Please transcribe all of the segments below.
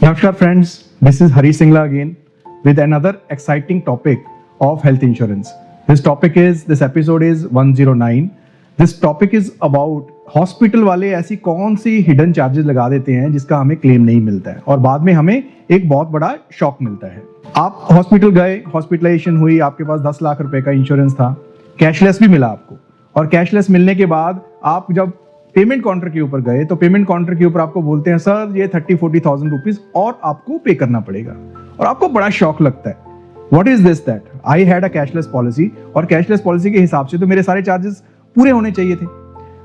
Namaskar friends, this is Hari Singla again with another exciting topic of health insurance. This episode is 109. This topic is about hospital वाले ऐसी कौन सी hidden charges लगा देते हैं जिसका हमें क्लेम नहीं मिलता है और बाद में हमें एक बहुत बड़ा शॉक मिलता है। आप हॉस्पिटल गए, हॉस्पिटलाइजेशन हुई, आपके पास 10 लाख रुपए का इंश्योरेंस था, कैशलेस भी मिला आपको, और कैशलेस मिलने के बाद आप जब पेमेंट काउंटर के ऊपर गए तो पेमेंट काउंटर के ऊपर आपको बोलते हैं सर ये 30-40,000 रुपीज और आपको पे करना पड़ेगा, और आपको बड़ा शॉक लगता है। What is this that I had a cashless policy, और कैशलेस पॉलिसी के हिसाब से तो मेरे सारे चार्जेस पूरे होने चाहिए थे,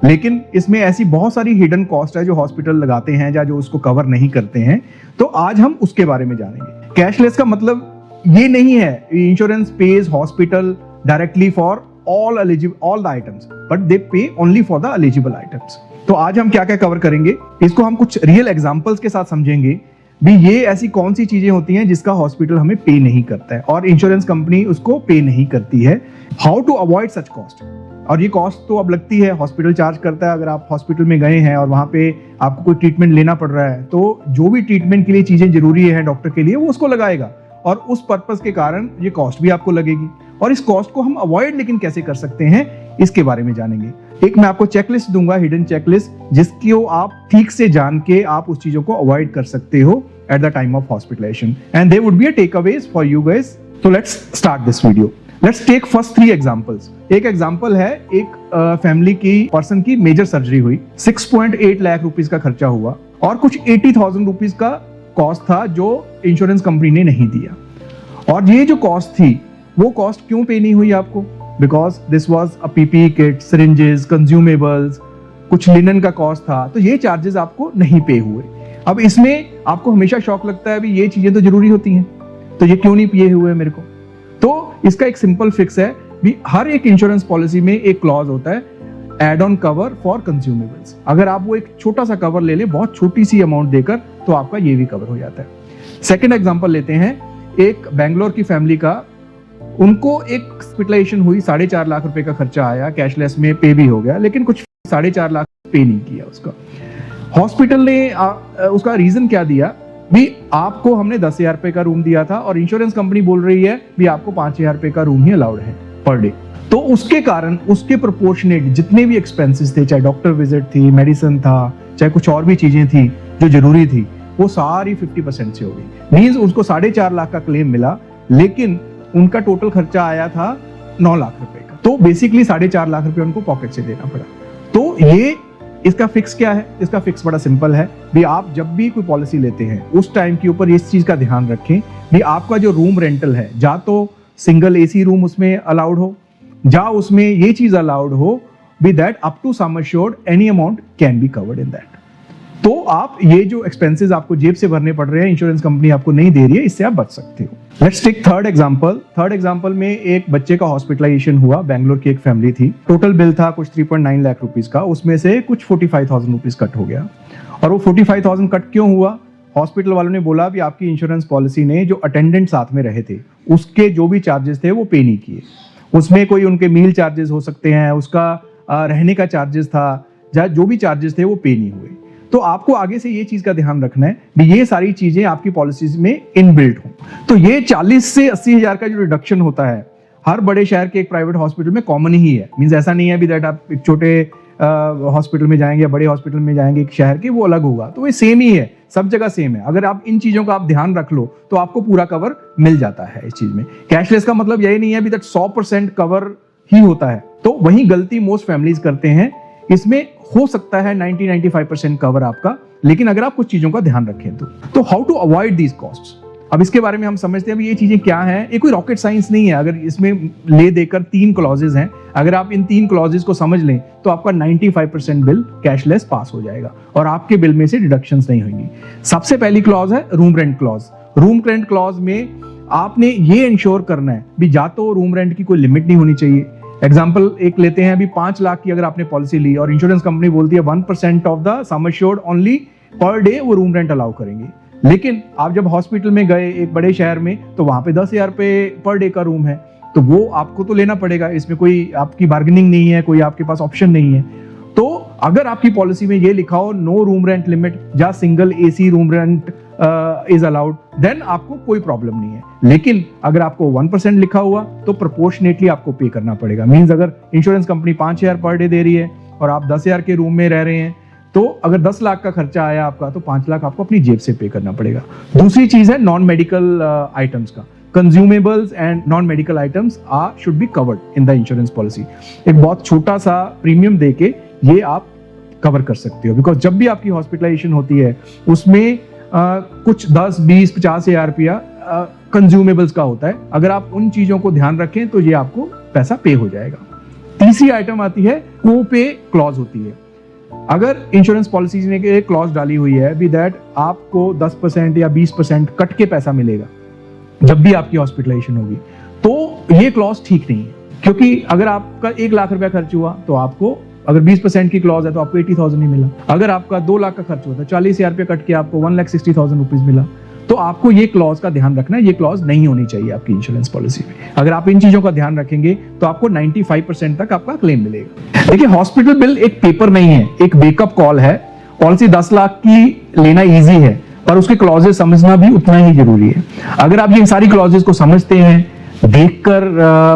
लेकिन इसमें ऐसी बहुत सारी हिडन कॉस्ट है जो हॉस्पिटल लगाते हैं या जो उसको कवर नहीं करते हैं। तो आज हम उसके बारे में जानेंगे। कैशलेस का मतलब ये नहीं है insurance page hospital directly for all the items, but they pay only for the eligible items. तो आज हम क्या क्या कवर करेंगे, इसको हम कुछ रियल एग्जांपल्स के साथ समझेंगे भी ये ऐसी कौन सी चीजें होती हैं जिसका हॉस्पिटल हमें पे नहीं करता है और इंश्योरेंस कंपनी उसको पे नहीं करती है। How to avoid such cost. और ये कॉस्ट तो अब लगती है, हॉस्पिटल चार्ज करता है। अगर आप हॉस्पिटल में गए हैं और वहां पे आपको कोई ट्रीटमेंट लेना पड़ रहा है तो जो भी ट्रीटमेंट के लिए चीजें जरूरी है डॉक्टर के लिए वो उसको लगाएगा, और उस पर्पस के कारण ये कॉस्ट भी आपको लगेगी। और इस कॉस्ट को हम अवॉइड लेकिन कैसे कर सकते हैं इसके बारे में जानेंगे। एक मैं आपको चेकलिस्ट दूंगा, हिडन चेकलिस्ट, जिसको आप ठीक से जान के आप उस चीजों को अवॉइड कर सकते हो at the time of hospitalisation, and they would be a takeaways for you guys. तो let's start this video. Let's take first 3 examples. एक एग्जांपल है, एक फैमिली की पर्सन की मेजर सर्जरी हुई, 6.8 लाख रुपीस का खर्चा हुआ और कुछ 80,000 रुपीस का कॉस्ट था जो इंश्योरेंस कंपनी ने नहीं दिया। और ये जो कॉस्ट थी वो कॉस्ट क्यों पे नहीं हुई आपको? Because this was a PPE kit, syringes, consumables, कुछ लिनन का कॉस्ट था, तो ये चार्जेस आपको नहीं पे हुए। अब इसमें आपको हमेशा शौक लगता है भी ये चीजें तो जरूरी होती हैं, तो ये क्यों नहीं पे हुए मेरे को? तो इसका एक सिंपल फिक्स है भी, हर एक इंश्योरेंस पॉलिसी में एक क्लॉज होता है add on cover for consumables. अगर आप वो एक छोटा सा कवर ले लें, बहुत छोटी सी अमाउंट देकर, तो आपका ये भी कवर हो जाता है। सेकेंड एग्जाम्पल लेते हैं, एक बैंगलोर की फैमिली का, उनको एक हॉस्पिटलाइजेशन हुई, 4.5 लाख रुपए का खर्चा आया, कैशलेस में पे भी हो गया, लेकिन कुछ 4.5 लाख पे नहीं किया उसका। हॉस्पिटल ने उसका रीजन क्या दिया भी, आपको हमने 10,000 रुपए का रूम दिया था और इंश्योरेंस कंपनी बोल रही है भी आपको 5,000 रुपए का रूम ही अलाउड है पर डे। तो उसके कारण उसके प्रोपोर्शनेट जितने भी एक्सपेंसेस थे, चाहे डॉक्टर विजिट थी, मेडिसिन था, चाहे कुछ और भी चीजें थी जो जरूरी थी, वो सारी 50% से हो गई। मींस उसको 4.5 लाख का क्लेम मिला, लेकिन उनका टोटल खर्चा आया था 9 लाख रुपए का। तो बेसिकली 4.5 लाख रुपए उनको पॉकेट से देना पड़ा। तो ये इसका फिक्स क्या है? इसका फिक्स बड़ा सिंपल है भी, आप जब भी कोई पॉलिसी लेते हैं उस टाइम के ऊपर इस चीज का ध्यान रखें भी, आपका जो रूम रेंटल है, जा तो सिंगल एसी रूम उसमें अलाउड हो, जा उसमें ये चीज अलाउड हो भी that up to sum assured any amount can be covered in that. तो आप ये जो एक्सपेंसेस आपको जेब से भरने पड़ रहे हैं, इंश्योरेंस कंपनी आपको नहीं दे रही है, इससे आप बच सकते हो। Let's take third example. Third example में एक बच्चे का हॉस्पिटलाइजेशन हुआ, बैंगलोर की एक फैमिली थी। टोटल बिल था कुछ 3.9 लाख रुपीस का, उसमें से कुछ 45,000 रुपीस कट हो गया। और वो 45,000 कट क्यों हुआ? हॉस्पिटल वालों ने बोला भी आपकी इंश्योरेंस पॉलिसी ने जो अटेंडेंट साथ में रहे थे उसके जो भी चार्जेस थे वो पे नहीं किए। उसमें कोई उनके मील चार्जेस हो सकते हैं, उसका रहने का चार्जेस था, जो भी चार्जेस थे वो पे नहीं हुए। तो आपको आगे से ये चीज का ध्यान रखना है भी ये सारी चीजें आपकी पॉलिसीज में इनबिल्ट हो। तो ये 40 से 80 हजार का जो रिडक्शन होता है हर बड़े शहर के एक प्राइवेट हॉस्पिटल में कॉमन ही है। मींस ऐसा नहीं है भी दैट आप एक छोटे हॉस्पिटल में जाएंगे या बड़े हॉस्पिटल में जाएंगे एक शहर के, वो अलग होगा। तो ये सेम ही है, सब जगह सेम है। अगर आप इन चीजों का आप ध्यान रख लो तो आपको पूरा कवर मिल जाता है इस चीज में। कैशलेस का मतलब यही नहीं है भी दैट 100% कवर ही होता है। तो वही गलती मोस्ट फैमिलीज करते हैं। इसमें हो सकता है 90-95% कवर आपका, लेकिन अगर आप कुछ चीजों का ध्यान रखें तो how to avoid these costs. अब इसके बारे में हम समझते हैं ये चीजें क्या हैं। ये कोई रॉकेट साइंस नहीं है। अगर इसमें ले देकर 3 क्लॉजेज हैं, अगर आप इन 3 क्लॉजेज को समझ लें तो आपका 95% बिल कैशलेस पास हो जाएगा और आपके बिल में से डिडक्शंस नहीं होंगी। सबसे पहली क्लॉज है room rent clause. Room rent clause में आपने ये इंश्योर करना है भी, जा तो रूम रेंट की कोई लिमिट नहीं होनी चाहिए। एग्जाम्पल एक लेते हैं, अभी 5 लाख की अगर आपने पॉलिसी ली और इंश्योरेंस कंपनी बोलती है 1% of the sum assured only per day वो रूम रेंट अलाउ करेंगे, लेकिन आप जब हॉस्पिटल में गए एक बड़े शहर में तो वहां पे 10,000 रुपए पर डे का रूम है, तो वो आपको तो लेना पड़ेगा। इसमें कोई आपकी बार्गेनिंग नहीं है, कोई आपके पास ऑप्शन नहीं है। तो अगर आपकी पॉलिसी में ये लिखा हो नो रूम रेंट लिमिट, या single AC room rent is allowed, then आपको कोई प्रॉब्लम नहीं है। लेकिन अगर आपको 1% लिखा हुआ तो प्रोपोर्शनेटली आपको पे करना पड़ेगा। मींस अगर insurance company 5,000 per day they रही है और आप 10,000 के रूम में रह रहे हैं, तो अगर 10 लाख का खर्चा आया आपका, तो 5 लाख आपको अपनी जेब से पे करना पड़ेगा। दूसरी चीज है नॉन मेडिकल आइटम्स का। Consumables and non medical items should be covered in the insurance policy. एक बहुत छोटा सा प्रीमियम देके ये आप कवर कर सकते हो, बिकॉज जब भी आपकी हॉस्पिटलाइजेशन होती है उसमें कुछ 10, 20, 50,000 रुपया कंज्यूमेबल्स का होता है। अगर आप उन चीजों को ध्यान रखें तो ये आपको पैसा पे हो जाएगा। तीसरी आइटम आती है को-पे क्लॉज होती है। अगर इंश्योरेंस पॉलिसी ने एक क्लॉज डाली हुई है विद दैट आपको 10% या 20% कट के पैसा मिलेगा जब भी आपकी हॉस्पिटलाइजेशन होगी, तो ये क्लॉज ठीक नहीं है। क्योंकि अगर आपका 1 लाख रुपया खर्च हुआ तो आपको, अगर 20% की क्लॉज है तो आपको 80,000 ही मिला। अगर आपका 2 लाख का खर्च हुआ तो 40,000 रुपये कट के आपको 1,60,000 रुपीज मिला। तो आपको ये क्लॉज का ध्यान रखना है, ये क्लॉज नहीं होनी चाहिए आपकी इंश्योरेंस पॉलिसी में। अगर आप इन चीजों का ध्यान रखेंगे तो आपको 95% तक आपका क्लेम मिलेगा। देखिए, हॉस्पिटल बिल एक पेपर नहीं है, एक वेकअप कॉल है। पॉलिसी 10 लाख की लेना इजी है, पर उसके क्लॉजेस समझना भी उतना ही जरूरी है। अगर आप ये सारी क्लॉजेस को समझते हैं, देखकर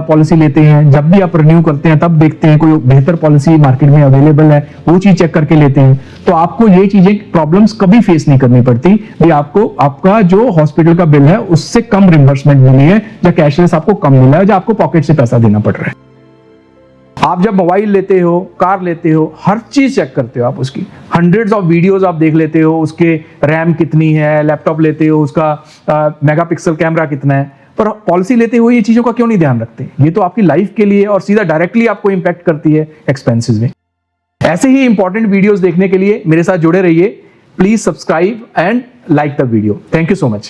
पॉलिसी लेते हैं, जब भी आप रिन्यू करते हैं तब देखते हैं कोई बेहतर पॉलिसी मार्केट में अवेलेबल है, वो चीज चेक करके लेते हैं, तो आपको ये चीजें प्रॉब्लम्स कभी फेस नहीं करनी पड़ती भी आपको आपका जो हॉस्पिटल का बिल है उससे कम रिम्बर्समेंट मिली है, या कैशलेस आपको कम मिला है, या आपको पॉकेट से पैसा देना पड़ रहा है। आप जब मोबाइल लेते हो, कार लेते हो, हर चीज चेक करते हो आप उसकी। हंड्रेड्स ऑफ वीडियोस आप देख लेते हो, उसके रैम कितनी है। लैपटॉप लेते हो, उसका मेगापिक्सल कैमरा कितना है। पर पॉलिसी लेते हुए ये चीजों का क्यों नहीं ध्यान रखते? ये तो आपकी लाइफ के लिए और सीधा डायरेक्टली आपको इंपैक्ट करती है एक्सपेंसेस में। ऐसे ही इंपॉर्टेंट वीडियोस देखने के लिए मेरे साथ जुड़े रहिए। Please subscribe and like the video. Thank you so much.